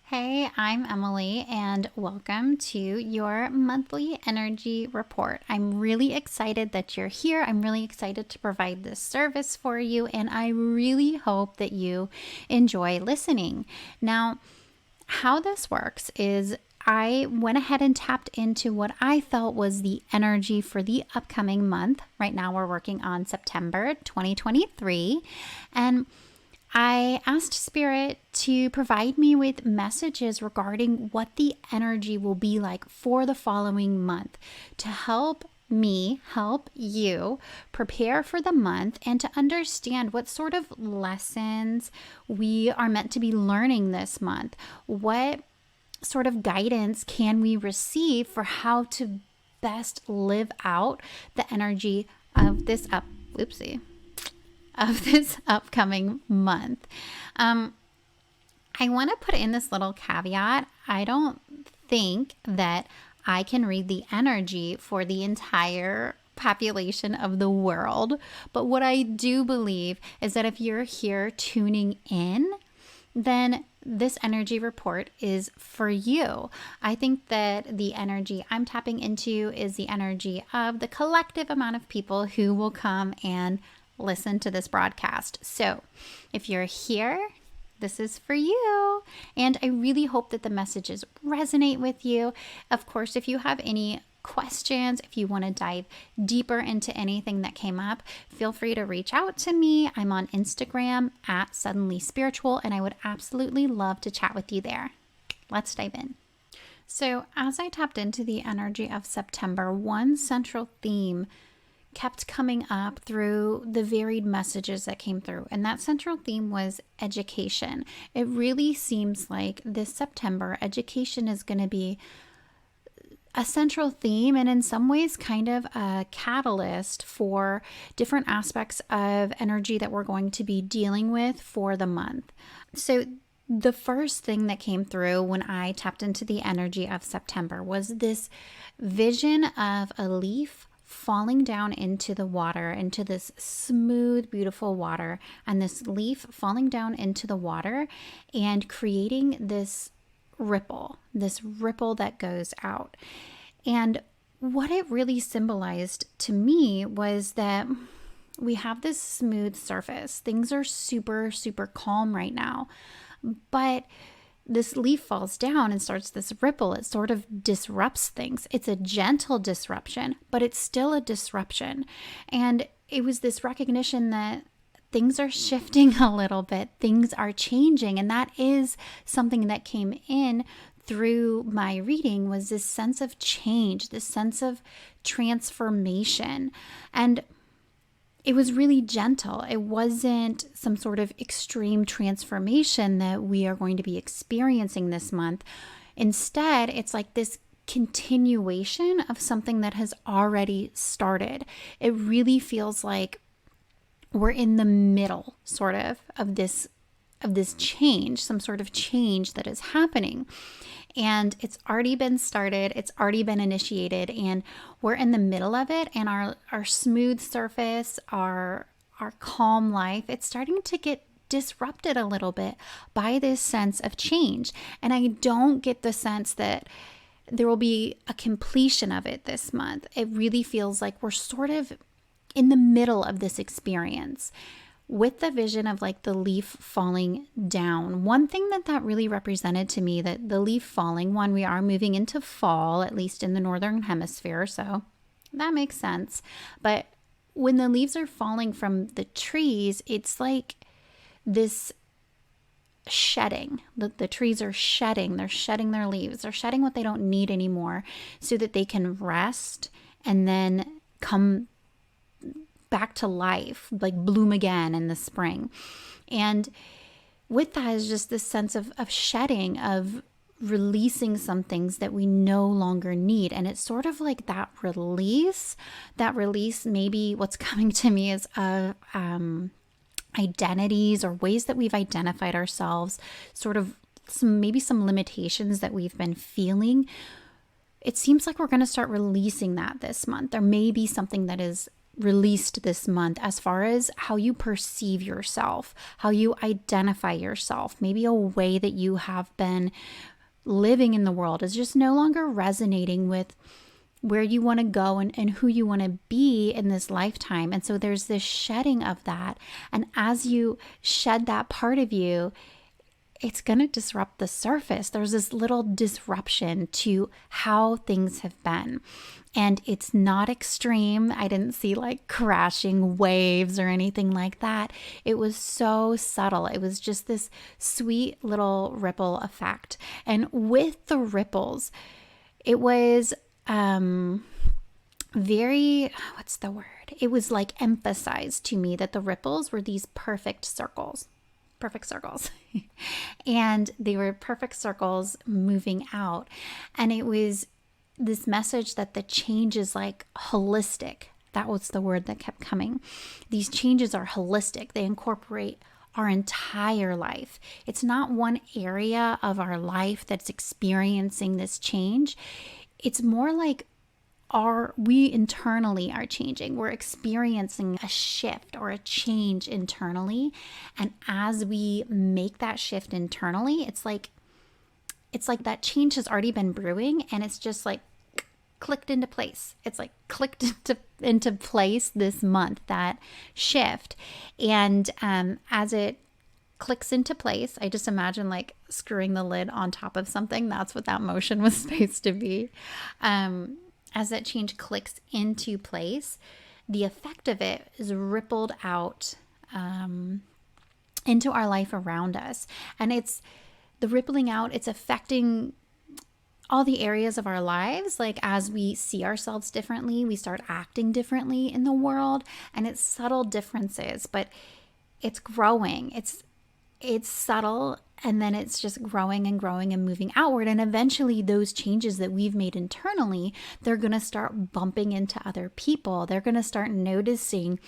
Hey, I'm Emilee, and welcome to your monthly energy report. I'm really excited that you're here. I'm really excited to provide this service for you, and I really hope that you enjoy listening. Now, how this works is I went ahead and tapped into what I felt was the energy for the upcoming month. Right now, we're working on September 2023, and I asked Spirit to provide me with messages regarding what the energy will be like for the following month to help me help you prepare for the month and to understand what sort of lessons we are meant to be learning this month. What sort of guidance can we receive for how to best live out the energy of this upcoming month. I want to put in this little caveat. I don't think that I can read the energy for the entire population of the world. But what I do believe is that if you're here tuning in, then this energy report is for you. I think that the energy I'm tapping into is the energy of the collective amount of people who will come and listen to this broadcast. So if you're here, this is for you. And I really hope that the messages resonate with you. Of course, if you have any questions, if you want to dive deeper into anything that came up, feel free to reach out to me. I'm on Instagram at Suddenly Spiritual, and I would absolutely love to chat with you there. Let's dive in. So as I tapped into the energy of September, one central theme kept coming up through the varied messages that came through. And that central theme was education. It really seems like this September, education is going to be a central theme and in some ways kind of a catalyst for different aspects of energy that we're going to be dealing with for the month. So the first thing that came through when I tapped into the energy of September was this vision of a leaf falling down into the water, into this smooth, beautiful water, and this leaf falling down into the water and creating this ripple that goes out. And what it really symbolized to me was that we have this smooth surface. Things are super, super calm right now, but this leaf falls down and starts this ripple. It sort of disrupts things. It's a gentle disruption, but it's still a disruption. And it was this recognition that things are shifting a little bit. Things are changing. And that is something that came in through my reading, was this sense of change, this sense of transformation. And it was really gentle. It wasn't some sort of extreme transformation that we are going to be experiencing this month. Instead, it's like this continuation of something that has already started. It really feels like we're in the middle of this change, some sort of change that is happening. And it's already been started, it's already been initiated, and we're in the middle of it. And our smooth surface, our calm life, it's starting to get disrupted a little bit by this sense of change. And I don't get the sense that there will be a completion of it this month. It really feels like we're sort of in the middle of this experience, with the vision of like the leaf falling down. One thing that really represented to me, that the leaf falling, one, we are moving into fall, at least in the northern hemisphere, so that makes sense. But when the leaves are falling from the trees, it's like this shedding. The trees are shedding. They're shedding their leaves. They're shedding what they don't need anymore so that they can rest and then come back to life, like bloom again in the spring. And with that is just this sense of shedding, of releasing some things that we no longer need. And it's sort of like that release, maybe what's coming to me is identities or ways that we've identified ourselves, sort of maybe some limitations that we've been feeling. It seems like we're going to start releasing that this month. There may be something that is released this month as far as how you perceive yourself, how you identify yourself. Maybe a way that you have been living in the world is just no longer resonating with where you want to go and who you want to be in this lifetime. And so there's this shedding of that. And as you shed that part of you, it's going to disrupt the surface. There's this little disruption to how things have been. And it's not extreme. I didn't see like crashing waves or anything like that. It was so subtle. It was just this sweet little ripple effect. And with the ripples, it was very, what's the word? It was like emphasized to me that the ripples were these perfect circles. And they were perfect circles moving out. And it was this message that the change is like holistic. That was the word that kept coming. These changes are holistic. They incorporate our entire life. It's not one area of our life that's experiencing this change. It's more like we internally are changing. We're experiencing a shift or a change internally. And as we make that shift internally, it's like that change has already been brewing and it's just like clicked into place. It's like clicked into place this month, that shift. And as it clicks into place, I just imagine like screwing the lid on top of something. That's what that motion was supposed to be. As that change clicks into place, the effect of it is rippled out into our life around us. And it's the rippling out, it's affecting all the areas of our lives. Like as we see ourselves differently, we start acting differently in the world, and it's subtle differences, but it's growing. It's subtle, and then it's just growing and growing and moving outward. And eventually those changes that we've made internally, they're going to start bumping into other people. They're going to start noticing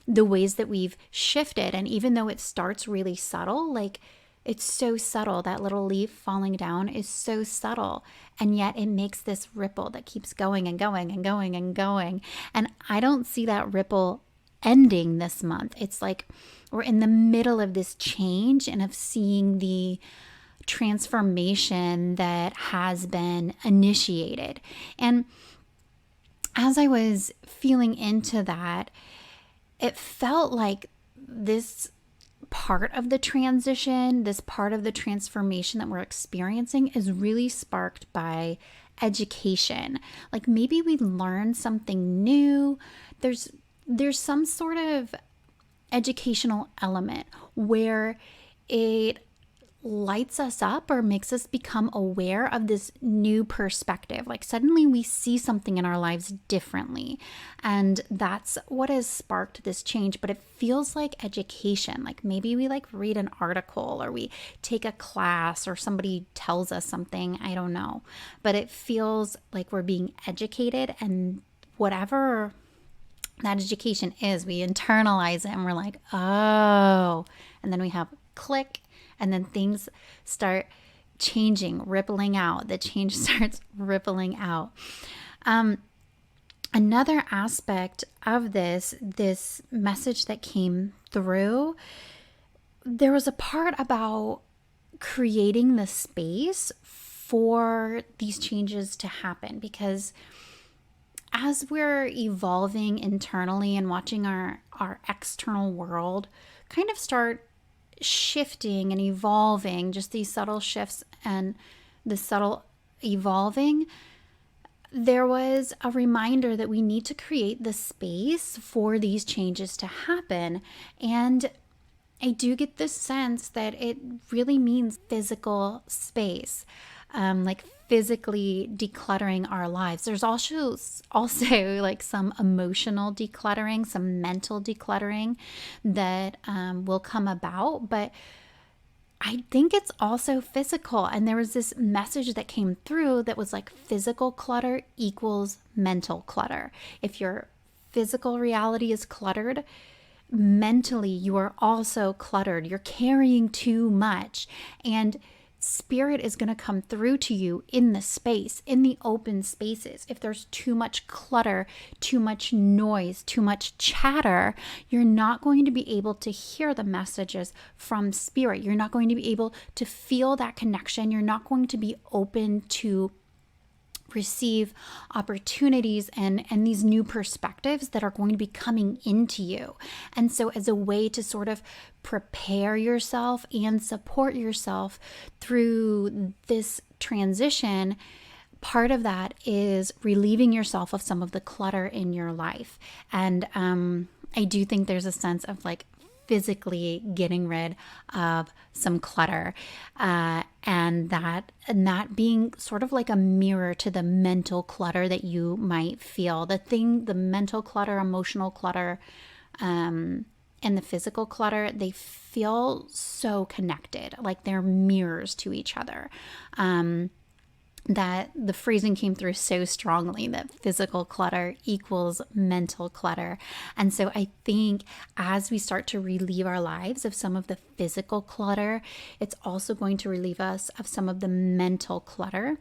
the ways that we've shifted. And even though it starts really subtle, like it's so subtle, that little leaf falling down is so subtle. And yet it makes this ripple that keeps going and going and going and going. And I don't see that ripple ending this month. It's like we're in the middle of this change and of seeing the transformation that has been initiated. And as I was feeling into that, it felt like this part of the transition, this part of the transformation that we're experiencing is really sparked by education. Like maybe we learned something new. There's some sort of educational element where it lights us up or makes us become aware of this new perspective. Like suddenly we see something in our lives differently. And that's what has sparked this change. But it feels like education. Like maybe we like read an article or we take a class or somebody tells us something. I don't know. But it feels like we're being educated, and whatever that education is, we internalize it and we're like, oh, and then we have click, and then things start changing, rippling out. The change starts rippling out. Another aspect of this message that came through, there was a part about creating the space for these changes to happen, because as we're evolving internally and watching our external world kind of start shifting and evolving, just these subtle shifts and the subtle evolving, there was a reminder that we need to create the space for these changes to happen. And I do get this sense that it really means physical space, like physically decluttering our lives. There's also like some emotional decluttering, some mental decluttering that will come about, but I think it's also physical. And there was this message that came through that was like physical clutter equals mental clutter. If your physical reality is cluttered, mentally you are also cluttered. You're carrying too much. And Spirit is going to come through to you in the space, in the open spaces. If there's too much clutter, too much noise, too much chatter, you're not going to be able to hear the messages from Spirit. You're not going to be able to feel that connection. You're not going to be open to receive opportunities and these new perspectives that are going to be coming into you. And so as a way to sort of prepare yourself and support yourself through this transition, part of that is relieving yourself of some of the clutter in your life. And I do think there's a sense of like physically getting rid of some clutter, and that being sort of like a mirror to the mental clutter that you might feel. The mental clutter, emotional clutter, and the physical clutter, they feel so connected, like they're mirrors to each other. That the phrasing came through so strongly that physical clutter equals mental clutter. And so I think as we start to relieve our lives of some of the physical clutter, it's also going to relieve us of some of the mental clutter.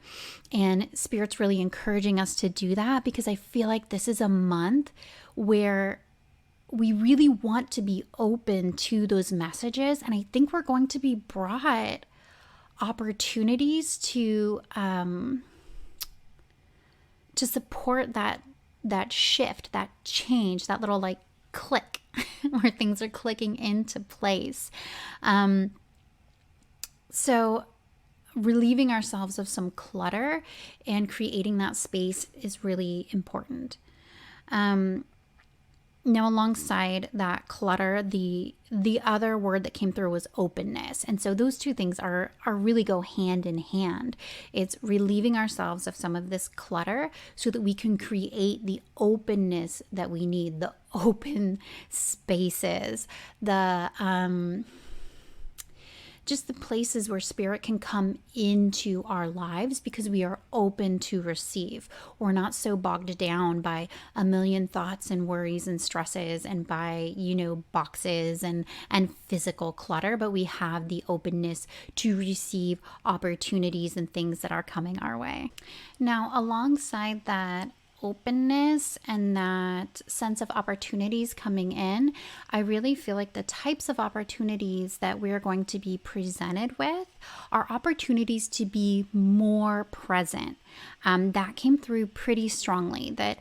And Spirit's really encouraging us to do that, because I feel like this is a month where we really want to be open to those messages. And I think we're going to be brought opportunities to support that shift, that change, that little like click where things are clicking into place. So relieving ourselves of some clutter and creating that space is really important. Now, alongside that clutter, the other word that came through was openness. And so those two things are really go hand in hand. It's relieving ourselves of some of this clutter so that we can create the openness that we need, the open spaces, just the places where Spirit can come into our lives because we are open to receive. We're not so bogged down by a million thoughts and worries and stresses and by, boxes and physical clutter, but we have the openness to receive opportunities and things that are coming our way. Now, alongside that openness and that sense of opportunities coming in, I really feel like the types of opportunities that we're going to be presented with are opportunities to be more present. That came through pretty strongly, that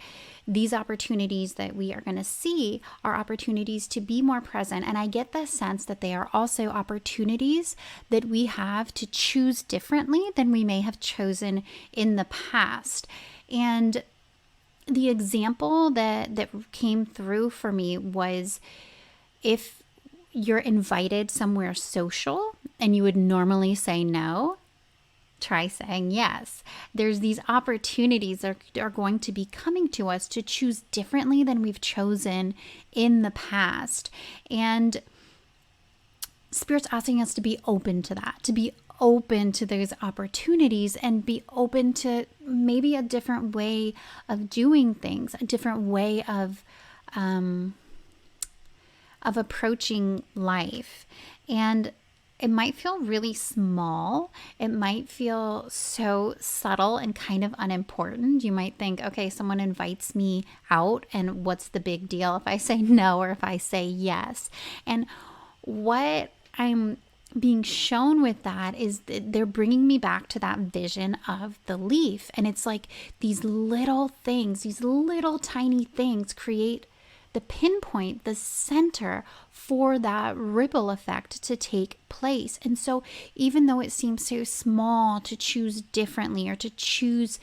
these opportunities that we are going to see are opportunities to be more present. And I get the sense that they are also opportunities that we have to choose differently than we may have chosen in the past. And the example that came through for me was, if you're invited somewhere social and you would normally say no, try saying yes. There's these opportunities that are going to be coming to us to choose differently than we've chosen in the past. And Spirit's asking us to be open to that, to be open to those opportunities and be open to maybe a different way of doing things, a different way of approaching life. And it might feel really small. It might feel so subtle and kind of unimportant. You might think, okay, someone invites me out, and what's the big deal if I say no or if I say yes? And what I'm being shown with that is that they're bringing me back to that vision of the leaf. And it's like these little things, these little tiny things create the pinpoint, the center for that ripple effect to take place. And so even though it seems so small to choose differently or to choose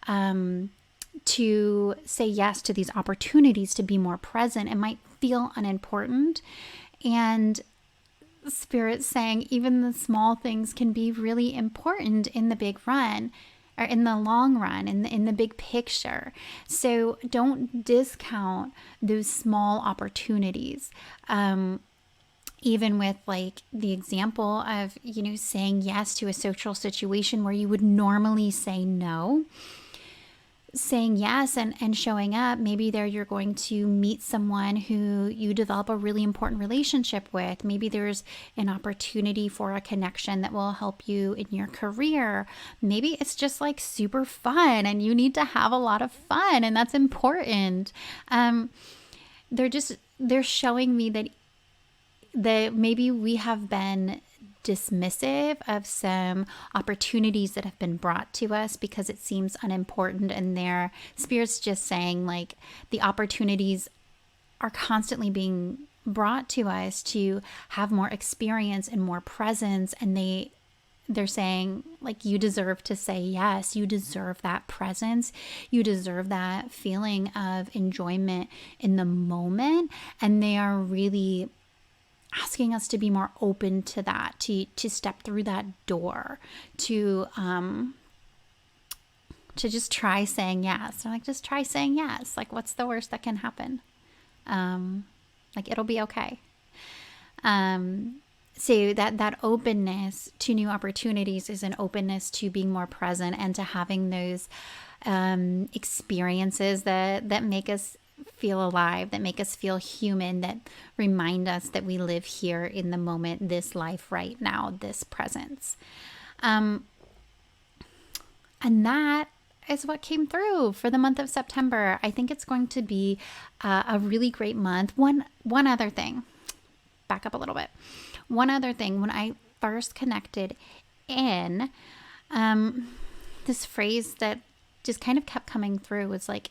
to say yes to these opportunities to be more present, it might feel unimportant. And Spirit's saying even the small things can be really important in the big run, or in the long run, in the big picture. So don't discount those small opportunities. Even with like the example of, saying yes to a social situation where you would normally say no. saying yes and showing up. Maybe there you're going to meet someone who you develop a really important relationship with. Maybe there's an opportunity for a connection that will help you in your career. Maybe it's just like super fun and you need to have a lot of fun, and that's important. They're showing me that maybe we have been dismissive of some opportunities that have been brought to us because it seems unimportant, and their spirit's just saying like the opportunities are constantly being brought to us to have more experience and more presence, and they're saying like you deserve to say yes. You deserve that presence. You deserve that feeling of enjoyment in the moment, and they are really asking us to be more open to that, to step through that door, to just try saying yes. Like, just try saying yes. Like, what's the worst that can happen? Like, it'll be okay. So that openness to new opportunities is an openness to being more present and to having those experiences that make us feel alive, that make us feel human, that remind us that we live here in the moment, this life right now, this presence. And that is what came through for the month of September. I think it's going to be a really great month. One other thing, back up a little bit. One other thing, when I first connected in, this phrase that just kind of kept coming through was like,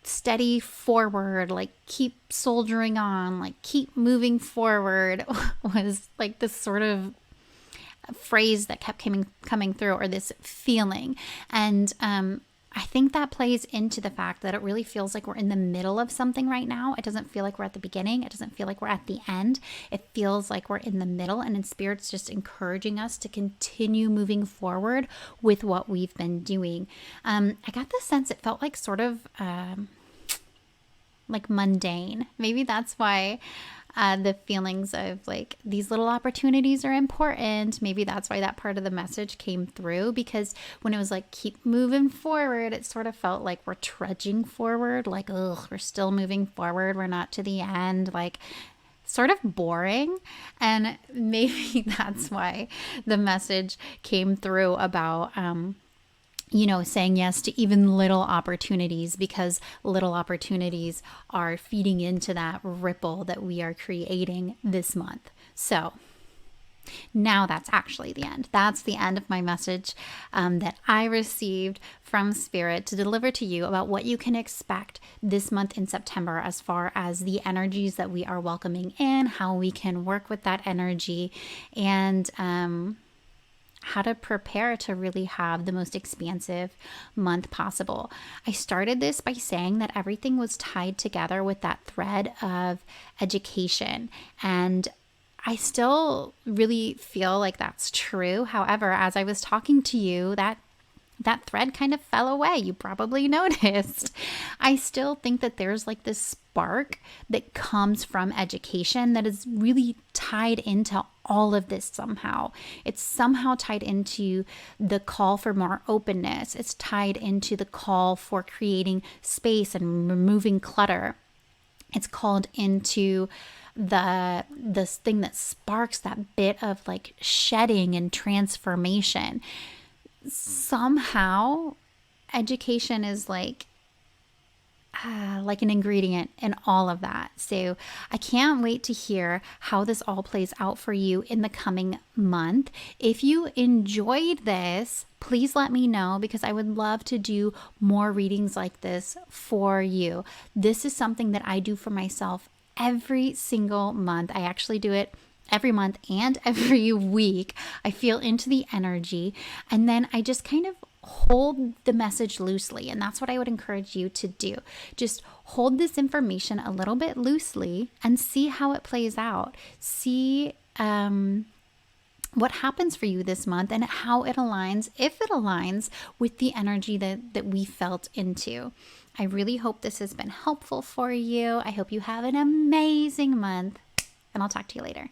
steady forward, like keep soldiering on, like keep moving forward, was like this sort of phrase that kept coming through, or this feeling. And I think that plays into the fact that it really feels like we're in the middle of something right now. It doesn't feel like we're at the beginning. It doesn't feel like we're at the end. It feels like we're in the middle, and in Spirit's just encouraging us to continue moving forward with what we've been doing. I got the sense it felt like sort of like mundane. Maybe that's why the feelings of like these little opportunities are important. Maybe that's why that part of the message came through, because when it was like keep moving forward, it sort of felt like we're trudging forward, like, ugh, we're still moving forward, we're not to the end, like sort of boring. And maybe that's why the message came through about saying yes to even little opportunities, because little opportunities are feeding into that ripple that we are creating this month. So now that's actually the end. That's the end of my message that I received from Spirit to deliver to you about what you can expect this month in September, as far as the energies that we are welcoming in, how we can work with that energy, and how to prepare to really have the most expansive month possible. I started this by saying that everything was tied together with that thread of education, and I still really feel like that's true. However, as I was talking to you, that thread kind of fell away. You probably noticed. I still think that there's like this spark that comes from education that is really tied into all of this somehow. It's somehow tied into the call for more openness. It's tied into the call for creating space and removing clutter. It's called into this thing that sparks that bit of like shedding and transformation. Somehow education is like an ingredient in all of that. So I can't wait to hear how this all plays out for you in the coming month. If you enjoyed this, please let me know, because I would love to do more readings like this for you. This is something that I do for myself every single month. I actually do it every month and every week. I feel into the energy, and then I just kind of hold the message loosely. And that's what I would encourage you to do. Just hold this information a little bit loosely and see how it plays out. See what happens for you this month and how it aligns, if it aligns with the energy that we felt into. I really hope this has been helpful for you. I hope you have an amazing month, and I'll talk to you later.